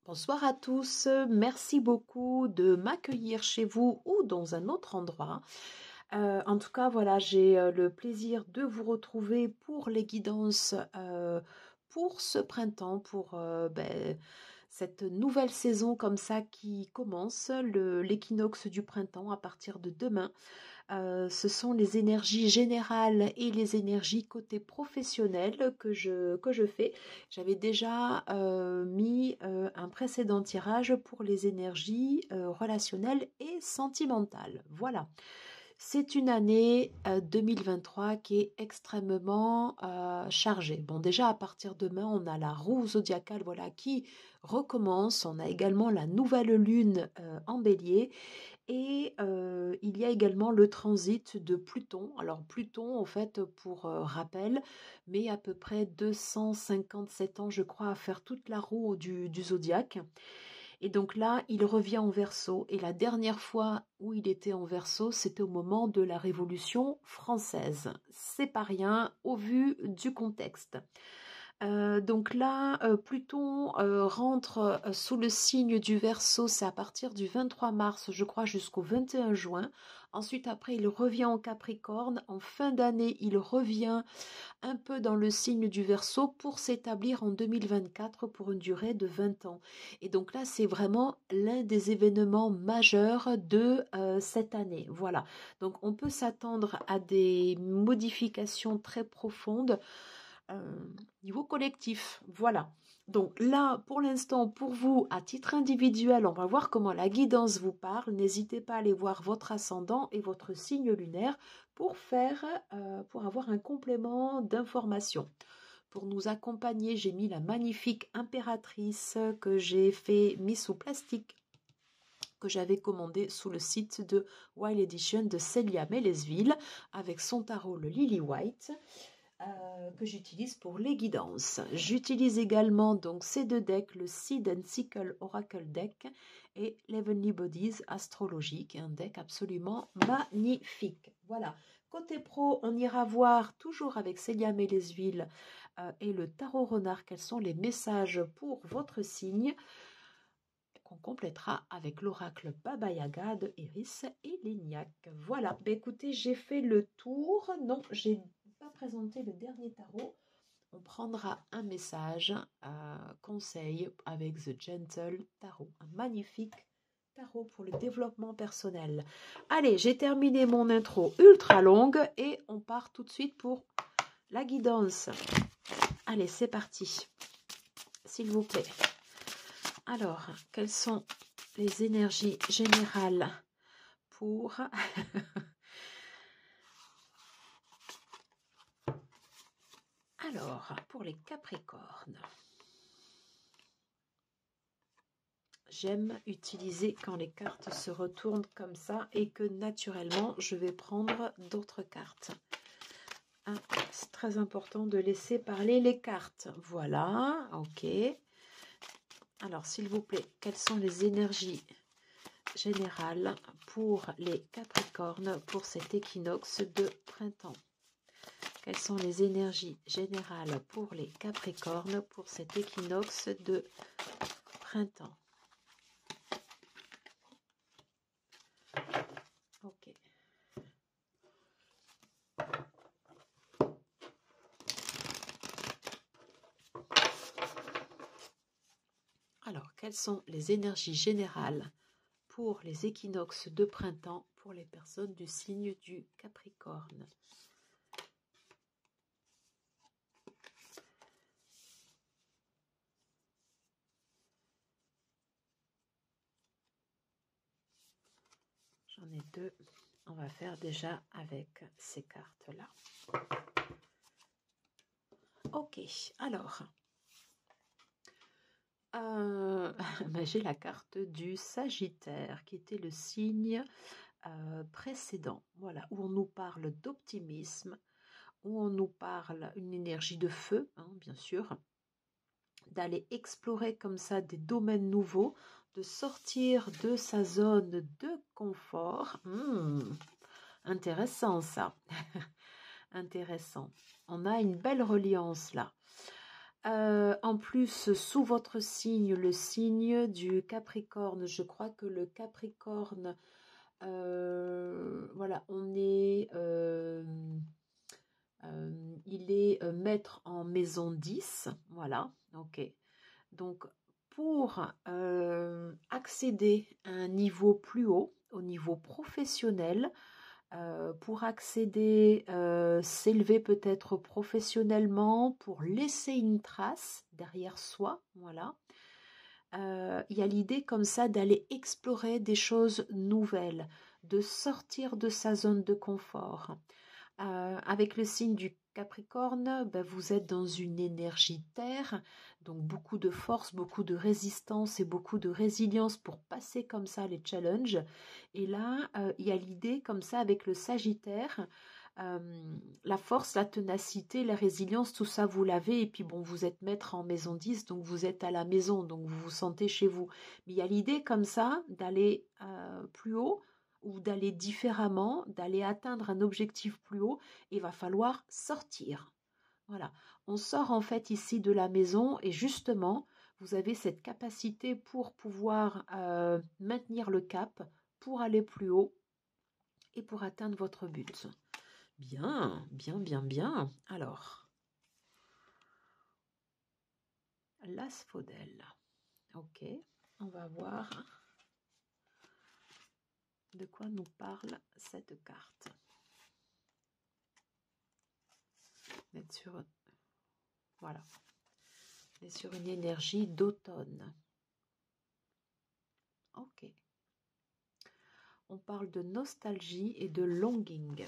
Bonsoir à tous, merci beaucoup de m'accueillir chez vous ou dans un autre endroit. En tout cas, voilà, j'ai le plaisir de vous retrouver pour les guidances pour ce printemps, pour cette nouvelle saison comme ça qui commence, l'équinoxe du printemps à partir de demain. Ce sont les énergies générales et les énergies côté professionnel que je fais. J'avais déjà mis un précédent tirage pour les énergies relationnelles et sentimentales. Voilà. C'est une année 2023 qui est extrêmement chargée. Bon, déjà à partir de demain, on a la roue zodiacale, voilà, qui recommence. On a également la nouvelle lune en bélier et il y a également le transit de Pluton. Alors Pluton, en fait, pour rappel, met à peu près 257 ans, je crois, à faire toute la roue du zodiaque. Et donc là, il revient en Verseau. Et la dernière fois où il était en Verseau, c'était au moment de la Révolution française. C'est pas rien au vu du contexte. Donc là, Pluton rentre sous le signe du Verseau, c'est à partir du 23 mars, je crois, jusqu'au 21 juin. Ensuite, après, il revient en Capricorne. En fin d'année, il revient un peu dans le signe du Verseau pour s'établir en 2024 pour une durée de 20 ans. Et donc là, c'est vraiment l'un des événements majeurs de cette année. Voilà. Donc on peut s'attendre à des modifications très profondes niveau collectif. Voilà. Donc là, pour l'instant, pour vous, à titre individuel, on va voir comment la guidance vous parle. N'hésitez pas à aller voir votre ascendant et votre signe lunaire pour pour avoir un complément d'information. Pour nous accompagner, j'ai mis la magnifique impératrice que j'ai mis sous plastique, que j'avais commandé sous le site de Wild Edition de Célia Mélesville avec son tarot, le Lily White. Que j'utilise pour les guidances. J'utilise également donc ces deux decks, le Seed and Sickle Oracle Deck et l'Heavenly Bodies Astrologie, qui est un deck absolument magnifique. Voilà. Côté pro, on ira voir toujours avec Célia Mélesville et le Tarot Renard quels sont les messages pour votre signe, qu'on complétera avec l'oracle Baba Yaga de Iris et Lignac. Voilà, écoutez, j'ai fait le tour. Non, j'ai pas présenté le dernier tarot. On prendra un message, conseil avec The Gentle Tarot, un magnifique tarot pour le développement personnel. Allez, j'ai terminé mon intro ultra longue et on part tout de suite pour la guidance. Allez, c'est parti, s'il vous plaît. Alors, quelles sont les énergies générales pour... Alors, pour les Capricornes, j'aime utiliser quand les cartes se retournent comme ça et que naturellement, je vais prendre d'autres cartes. C'est très important de laisser parler les cartes. Voilà, ok. Alors, s'il vous plaît, quelles sont les énergies générales pour les Capricornes pour cet équinoxe de printemps? Quelles sont les énergies générales pour les Capricornes pour cet équinoxe de printemps? Ok. Alors, quelles sont les énergies générales pour les équinoxes de printemps pour les personnes du signe du Capricorne? J'en ai deux. On va faire déjà avec ces cartes-là. Ok, alors, j'ai la carte du Sagittaire qui était le signe précédent, voilà, où on nous parle d'optimisme, où on nous parle une énergie de feu, hein, bien sûr, d'aller explorer comme ça des domaines nouveaux, de sortir de sa zone de confort. Intéressant ça. Intéressant. On a une belle reliance là. En plus, sous votre signe, le signe du Capricorne, je crois que le Capricorne, voilà, il est maître en maison 10, voilà, ok. Donc, pour accéder à un niveau plus haut, au niveau professionnel, pour accéder, s'élever peut-être professionnellement, pour laisser une trace derrière soi, voilà. Il y a l'idée comme ça d'aller explorer des choses nouvelles, de sortir de sa zone de confort. Avec le signe du Capricorne, ben, vous êtes dans une énergie terre, donc beaucoup de force, beaucoup de résistance et beaucoup de résilience pour passer comme ça les challenges. Et là, il y a l'idée comme ça avec le Sagittaire, la force, la ténacité, la résilience, tout ça vous l'avez. Et puis bon, vous êtes maître en maison 10, donc vous êtes à la maison, donc vous vous sentez chez vous. Mais il y a l'idée comme ça d'aller plus haut ou d'aller différemment, d'aller atteindre un objectif plus haut, il va falloir sortir. Voilà, on sort en fait ici de la maison et justement, vous avez cette capacité pour pouvoir maintenir le cap, pour aller plus haut et pour atteindre votre but. Bien, bien, bien, bien. Alors, l'asphodèle. Ok, on va voir de quoi nous parle cette carte. On est sur, voilà, on est sur une énergie d'automne. Ok. On parle de nostalgie et de longing.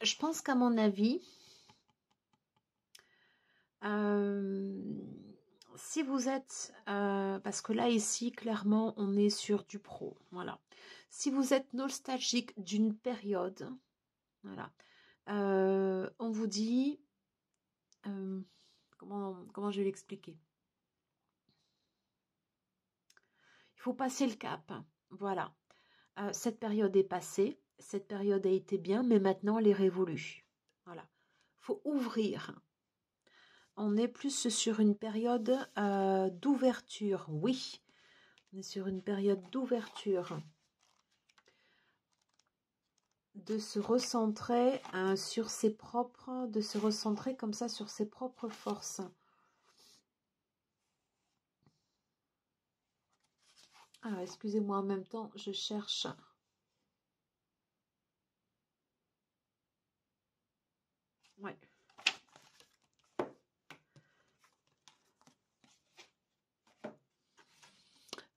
Je pense qu'à mon avis, si vous êtes, parce que là ici clairement on est sur du pro, voilà. Si vous êtes nostalgique d'une période, voilà, on vous dit, comment je vais l'expliquer? Il faut passer le cap, voilà. Cette période est passée, cette période a été bien, mais maintenant elle est révolue. Voilà. Il faut ouvrir. On est plus sur une période d'ouverture, oui. On est sur une période d'ouverture. De se recentrer sur ses propres, de se recentrer comme ça sur ses propres forces. Alors, excusez-moi, en même temps, je cherche. Ouais.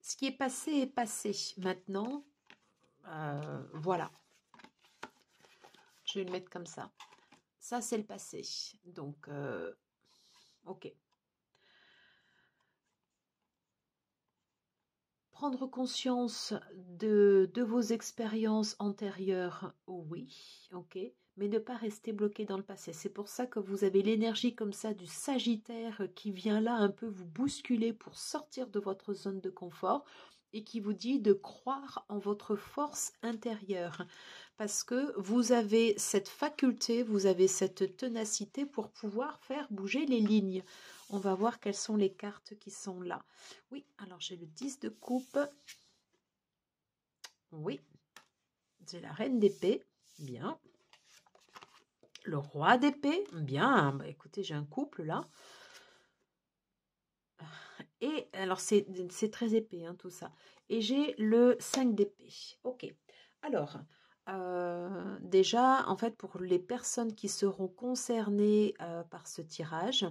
Ce qui est passé est passé. Maintenant, voilà. Je vais le mettre comme ça. Ça, c'est le passé. Donc, ok. Prendre conscience de vos expériences antérieures, oui, ok, mais ne pas rester bloqué dans le passé. C'est pour ça que vous avez l'énergie comme ça du Sagittaire qui vient là un peu vous bousculer pour sortir de votre zone de confort et qui vous dit de croire en votre force intérieure parce que vous avez cette faculté, vous avez cette ténacité pour pouvoir faire bouger les lignes. On va voir quelles sont les cartes qui sont là. Oui, alors j'ai le 10 de coupe. Oui, j'ai la reine d'épée. Bien. Le roi d'épée. Bien. Bah, écoutez, j'ai un couple là. Et alors, c'est très épais, hein, tout ça. Et j'ai le 5 d'épée. Ok. Alors, déjà, en fait, pour les personnes qui seront concernées par ce tirage,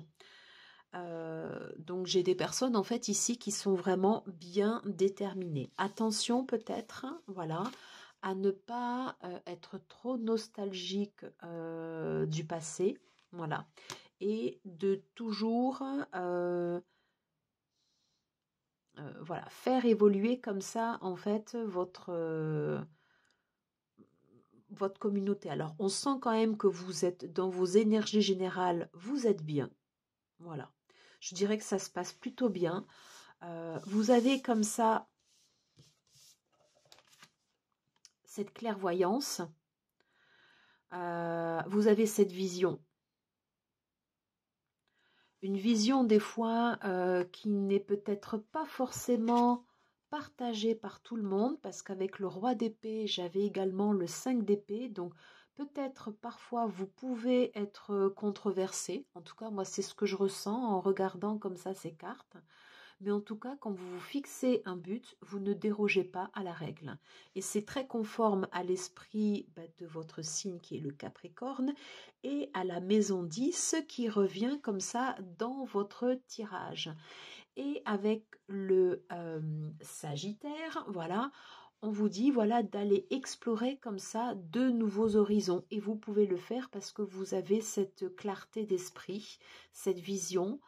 Donc j'ai des personnes en fait ici qui sont vraiment bien déterminées. Attention peut-être, voilà, à ne pas être trop nostalgique du passé, voilà, et de toujours voilà, faire évoluer comme ça en fait votre communauté. Alors on sent quand même que vous êtes dans vos énergies générales, vous êtes bien, voilà. Je dirais que ça se passe plutôt bien. Vous avez comme ça cette clairvoyance, vous avez cette vision. Une vision des fois qui n'est peut-être pas forcément partagée par tout le monde, parce qu'avec le roi d'épée, j'avais également le 5 d'épée, donc peut-être parfois vous pouvez être controversé. En tout cas, moi c'est ce que je ressens en regardant comme ça ces cartes. Mais en tout cas, quand vous vous fixez un but, vous ne dérogez pas à la règle. Et c'est très conforme à l'esprit de votre signe qui est le Capricorne et à la maison 10 qui revient comme ça dans votre tirage. Et avec le Sagittaire, voilà, on vous dit voilà d'aller explorer comme ça de nouveaux horizons. Et vous pouvez le faire parce que vous avez cette clarté d'esprit, cette vision,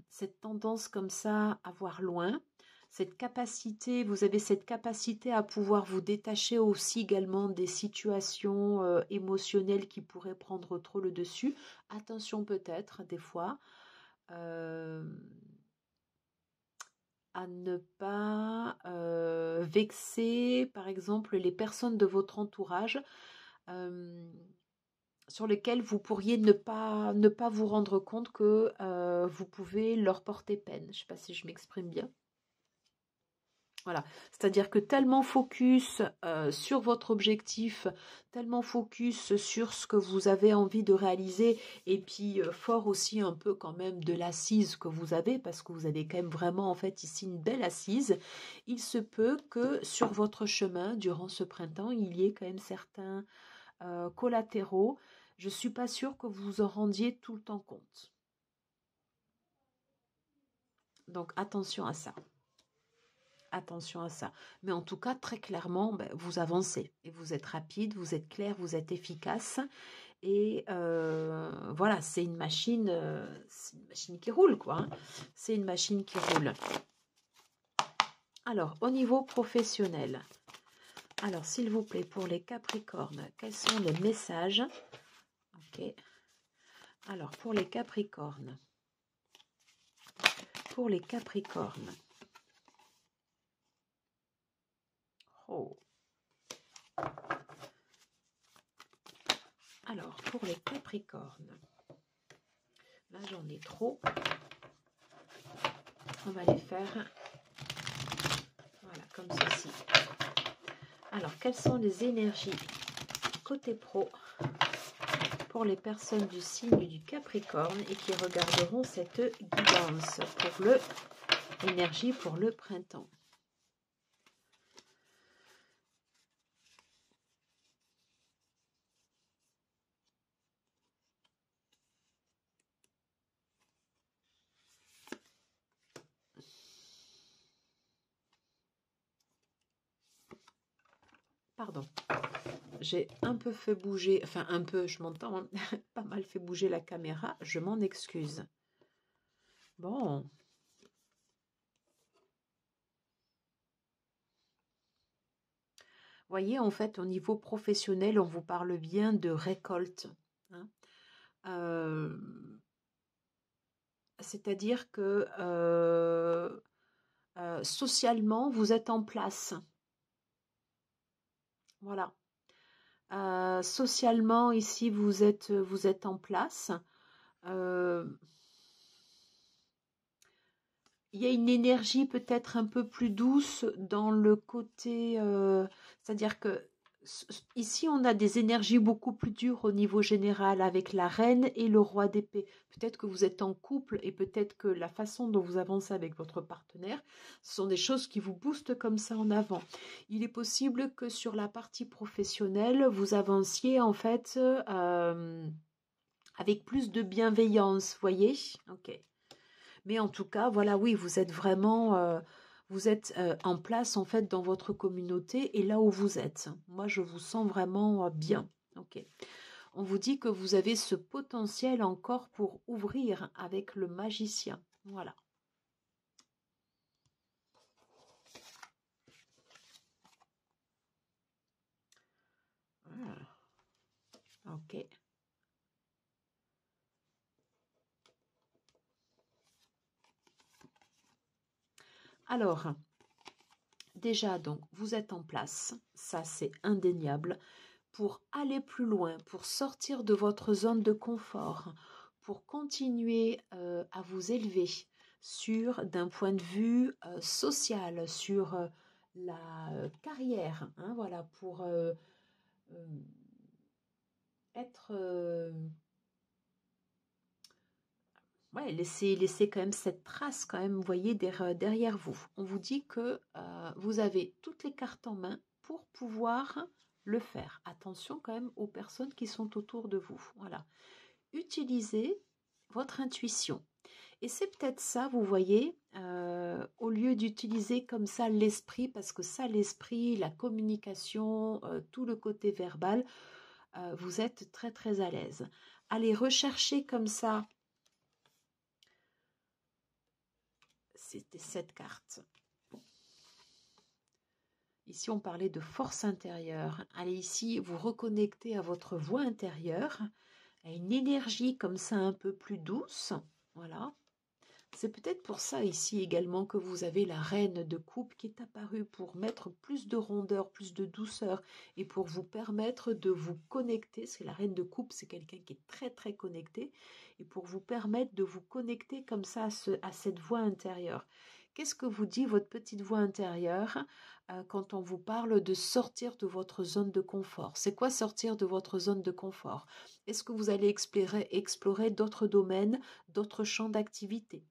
cette tendance comme ça à voir loin, cette capacité, vous avez cette capacité à pouvoir vous détacher aussi également des situations émotionnelles qui pourraient prendre trop le dessus. Attention peut-être des fois à ne pas vexer par exemple les personnes de votre entourage. Sur lesquels vous pourriez ne pas vous rendre compte que vous pouvez leur porter peine. Je ne sais pas si je m'exprime bien. Voilà, c'est-à-dire que tellement focus sur votre objectif, tellement focus sur ce que vous avez envie de réaliser, et puis fort aussi un peu quand même de l'assise que vous avez, parce que vous avez quand même vraiment en fait ici une belle assise. Il se peut que sur votre chemin, durant ce printemps, il y ait quand même certains collatéraux. Je ne suis pas sûre que vous vous en rendiez tout le temps compte. Donc attention à ça. Attention à ça. Mais en tout cas, très clairement, vous avancez. Et vous êtes rapide, vous êtes clair, vous êtes efficace. Et voilà, c'est une machine qui roule, quoi. Hein. C'est une machine qui roule. Alors, au niveau professionnel. Alors, s'il vous plaît, pour les Capricornes, quels sont les messages? Ok. Alors, pour les Capricornes. Pour les Capricornes. Oh. Alors, pour les Capricornes. Là, j'en ai trop. On va les faire. Voilà, comme ceci. Alors, quelles sont les énergies côté pro pour les personnes du signe du Capricorne et qui regarderont cette guidance pour l'énergie pour le printemps? Pardon, j'ai un peu fait bouger, enfin un peu, je m'entends, hein, pas mal fait bouger la caméra, je m'en excuse. Bon. Voyez, en fait, au niveau professionnel, on vous parle bien de récolte. Hein. C'est-à-dire que socialement, vous êtes en place. Voilà. Socialement, ici, vous êtes en place. Il y a une énergie peut-être un peu plus douce dans le côté, c'est-à-dire que ici on a des énergies beaucoup plus dures au niveau général avec la reine et le roi d'épée. Peut-être que vous êtes en couple et peut-être que la façon dont vous avancez avec votre partenaire, ce sont des choses qui vous boostent comme ça en avant. Il est possible que sur la partie professionnelle, vous avanciez en fait avec plus de bienveillance, voyez? Ok. Mais en tout cas, voilà, oui, vous êtes vraiment, vous êtes en place en fait dans votre communauté et là où vous êtes. Moi, je vous sens vraiment bien. Ok. On vous dit que vous avez ce potentiel encore pour ouvrir avec le magicien. Voilà. Voilà. Ok. Alors, déjà donc, vous êtes en place. Ça, c'est indéniable. Pour aller plus loin, pour sortir de votre zone de confort, pour continuer à vous élever sur d'un point de vue social, sur la carrière, hein, voilà, pour être ouais, laisser quand même cette trace quand même, vous voyez, derrière vous. On vous dit que vous avez toutes les cartes en main pour pouvoir le faire. Attention quand même aux personnes qui sont autour de vous. Voilà. Utilisez votre intuition. Et c'est peut-être ça, vous voyez, au lieu d'utiliser comme ça l'esprit, parce que ça, l'esprit, la communication, tout le côté verbal, vous êtes très très à l'aise. Allez rechercher comme ça. C'était cette carte. Ici, on parlait de force intérieure. Allez ici, vous reconnectez à votre voix intérieure, à une énergie comme ça un peu plus douce. Voilà. C'est peut-être pour ça ici également que vous avez la reine de coupe qui est apparue pour mettre plus de rondeur, plus de douceur et pour vous permettre de vous connecter. Parce que la reine de coupe, c'est quelqu'un qui est très très connecté et pour vous permettre de vous connecter comme ça à cette voix intérieure. Qu'est-ce que vous dit votre petite voix intérieure quand on vous parle de sortir de votre zone de confort? C'est quoi sortir de votre zone de confort? Est-ce que vous allez explorer d'autres domaines, d'autres champs d'activité?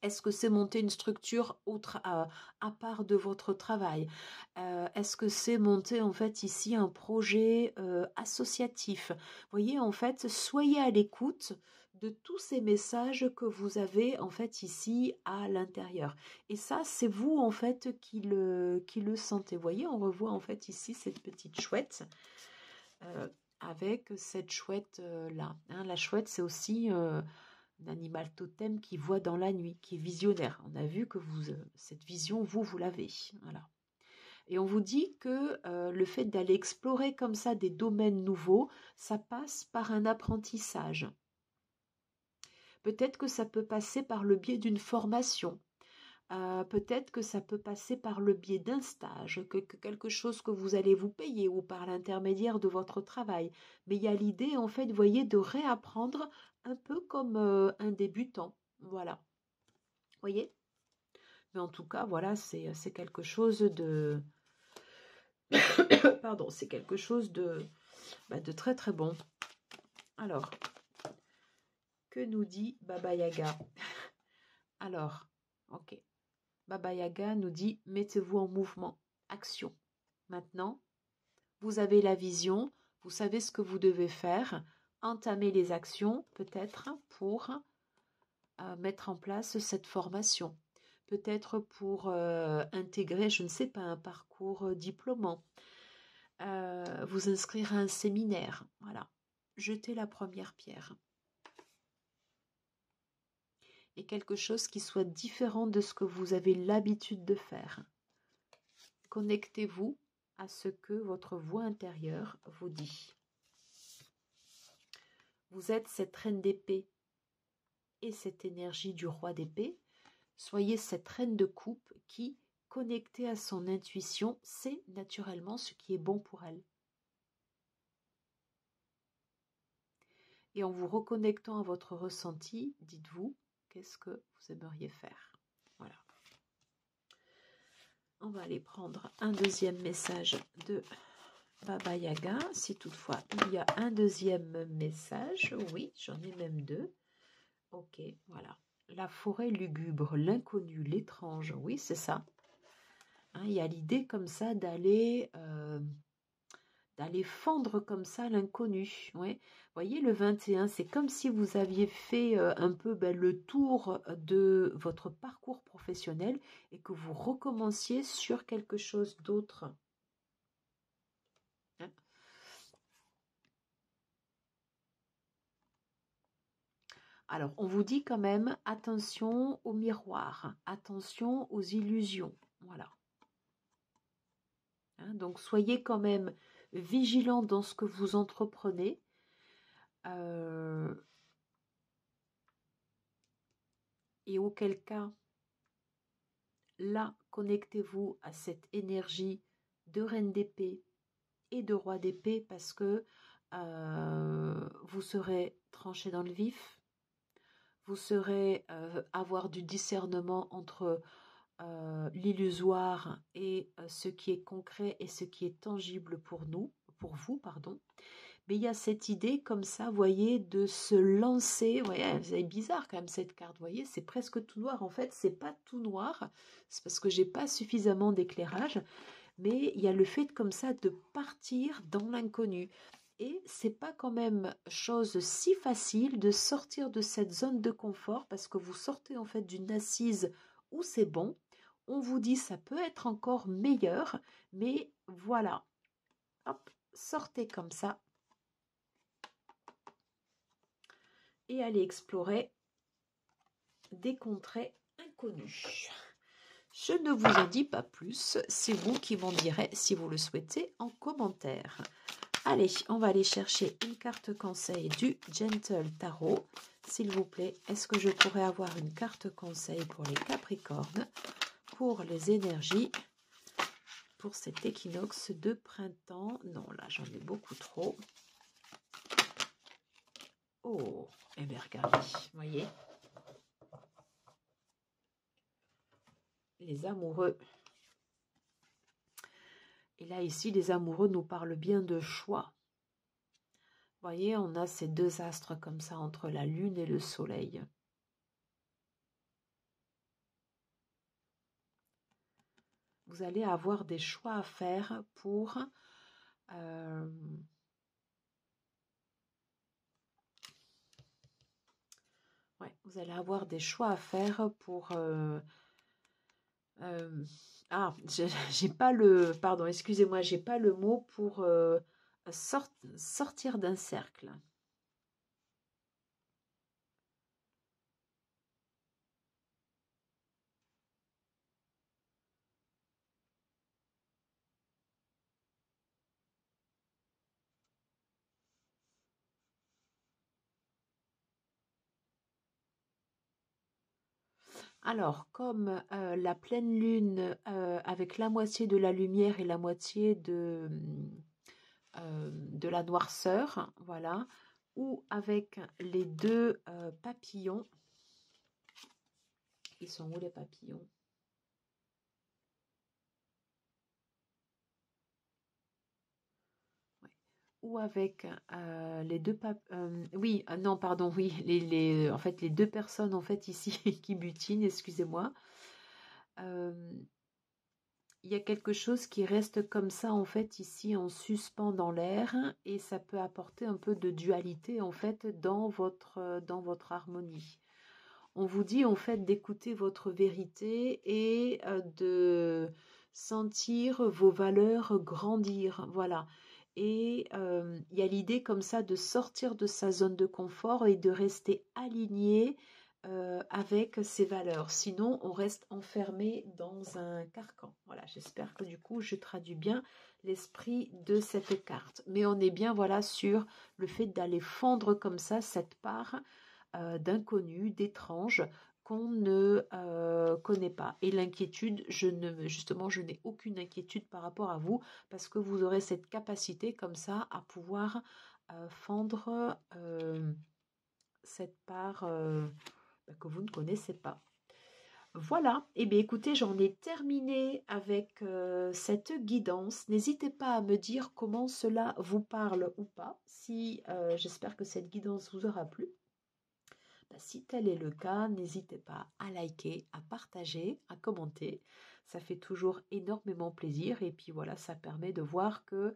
Est-ce que c'est monter une structure autre à part de votre travail? Est-ce que c'est monter en fait ici un projet associatif? Vous voyez, en fait, soyez à l'écoute de tous ces messages que vous avez en fait ici à l'intérieur. Et ça, c'est vous en fait qui le sentez. Vous voyez, on revoit en fait ici cette petite chouette avec cette chouette là. Hein, la chouette, c'est aussi un animal totem qui voit dans la nuit, qui est visionnaire. On a vu que cette vision, vous l'avez. Voilà. Et on vous dit que le fait d'aller explorer comme ça des domaines nouveaux, ça passe par un apprentissage. Peut-être que ça peut passer par le biais d'une formation. Peut-être que ça peut passer par le biais d'un stage, que quelque chose que vous allez vous payer ou par l'intermédiaire de votre travail. Mais il y a l'idée, en fait, vous voyez, de réapprendre un peu comme un débutant. Voilà. Vous voyez? Mais en tout cas, voilà, c'est quelque chose de... Pardon, c'est quelque chose de très très bon. Alors, que nous dit Baba Yaga? Alors, ok. Baba Yaga nous dit, mettez-vous en mouvement, action. Maintenant, vous avez la vision, vous savez ce que vous devez faire, entamez les actions peut-être pour mettre en place cette formation, peut-être pour intégrer, je ne sais pas, un parcours diplômant, vous inscrire à un séminaire, voilà, jetez la première pierre. Et quelque chose qui soit différent de ce que vous avez l'habitude de faire. Connectez-vous à ce que votre voix intérieure vous dit. Vous êtes cette reine d'épée et cette énergie du roi d'épée. Soyez cette reine de coupe qui, connectée à son intuition, sait naturellement ce qui est bon pour elle. Et en vous reconnectant à votre ressenti, dites-vous, qu'est-ce que vous aimeriez faire? Voilà. On va aller prendre un deuxième message de Baba Yaga, si toutefois il y a un deuxième message. Oui, j'en ai même deux. Ok, voilà. La forêt lugubre, l'inconnu, l'étrange. Oui, c'est ça. Hein, il y a l'idée comme ça d'aller d'aller fendre comme ça l'inconnu. Ouais. Voyez, le 21, c'est comme si vous aviez fait un peu le tour de votre parcours professionnel et que vous recommenciez sur quelque chose d'autre. Hein. Alors, on vous dit quand même, attention au miroir, attention aux illusions. Voilà. Hein, donc, soyez quand même vigilant dans ce que vous entreprenez. Et auquel cas, là, connectez-vous à cette énergie de reine d'épée et de roi d'épée parce que vous serez tranché dans le vif, vous serez avoir du discernement entre l'illusoire et ce qui est concret et ce qui est tangible pour vous, pardon. Mais il y a cette idée comme ça, vous voyez, de se lancer. Ouais, c'est bizarre quand même cette carte, vous voyez, c'est presque tout noir. En fait, c'est pas tout noir, c'est parce que j'ai pas suffisamment d'éclairage. Mais il y a le fait comme ça de partir dans l'inconnu. Et c'est pas quand même chose si facile de sortir de cette zone de confort parce que vous sortez en fait d'une assise où c'est bon. On vous dit ça peut être encore meilleur, mais voilà. Hop, sortez comme ça et allez explorer des contrées inconnues. Je ne vous en dis pas plus, c'est vous qui m'en direz si vous le souhaitez en commentaire. Allez, on va aller chercher une carte conseil du Gentle Tarot. S'il vous plaît, est-ce que je pourrais avoir une carte conseil pour les Capricornes, pour les énergies, pour cet équinoxe de printemps? Non, là, j'en ai beaucoup trop. Oh, et bien regardez, vous voyez, les amoureux. Et là, ici, les amoureux nous parlent bien de choix. Vous voyez, on a ces deux astres comme ça entre la lune et le soleil. Vous allez avoir des choix à faire pour ouais, vous allez avoir des choix à faire pour ah, j'ai pas le pardon, excusez-moi, j'ai pas le mot pour sortir d'un cercle. Alors, comme la pleine lune avec la moitié de la lumière et la moitié de la noirceur, voilà, ou avec les deux papillons. Ils sont où les papillons? Ouais. Ou avec les deux oui, non, pardon, oui, en fait, les deux personnes en fait ici qui butinent, excusez-moi. Il y a quelque chose qui reste comme ça en fait ici en suspens dans l'air et ça peut apporter un peu de dualité en fait dans votre harmonie. On vous dit en fait d'écouter votre vérité et de sentir vos valeurs grandir, voilà. Et il y a l'idée comme ça de sortir de sa zone de confort et de rester aligné avec ses valeurs. Sinon, on reste enfermé dans un carcan. Voilà, j'espère que du coup, je traduis bien l'esprit de cette carte. Mais on est bien voilà sur le fait d'aller fondre comme ça cette part d'inconnu, d'étrange qu'on ne connaît pas. Et l'inquiétude, justement, je n'ai aucune inquiétude par rapport à vous parce que vous aurez cette capacité comme ça à pouvoir fendre cette part que vous ne connaissez pas. Voilà, et bien écoutez, j'en ai terminé avec cette guidance. N'hésitez pas à me dire comment cela vous parle ou pas, si j'espère que cette guidance vous aura plu. Si tel est le cas, n'hésitez pas à liker, à partager, à commenter. Ça fait toujours énormément plaisir et puis voilà, ça permet de voir que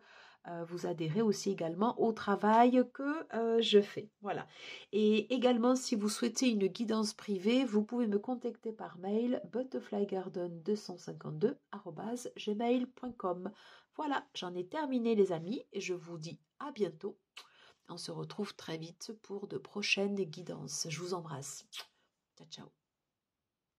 vous adhérez aussi également au travail que je fais. Voilà. Et également, si vous souhaitez une guidance privée, vous pouvez me contacter par mail butterflygarden252@gmail.com. Voilà, j'en ai terminé les amis et je vous dis à bientôt. On se retrouve très vite pour de prochaines guidances. Je vous embrasse. Ciao, ciao.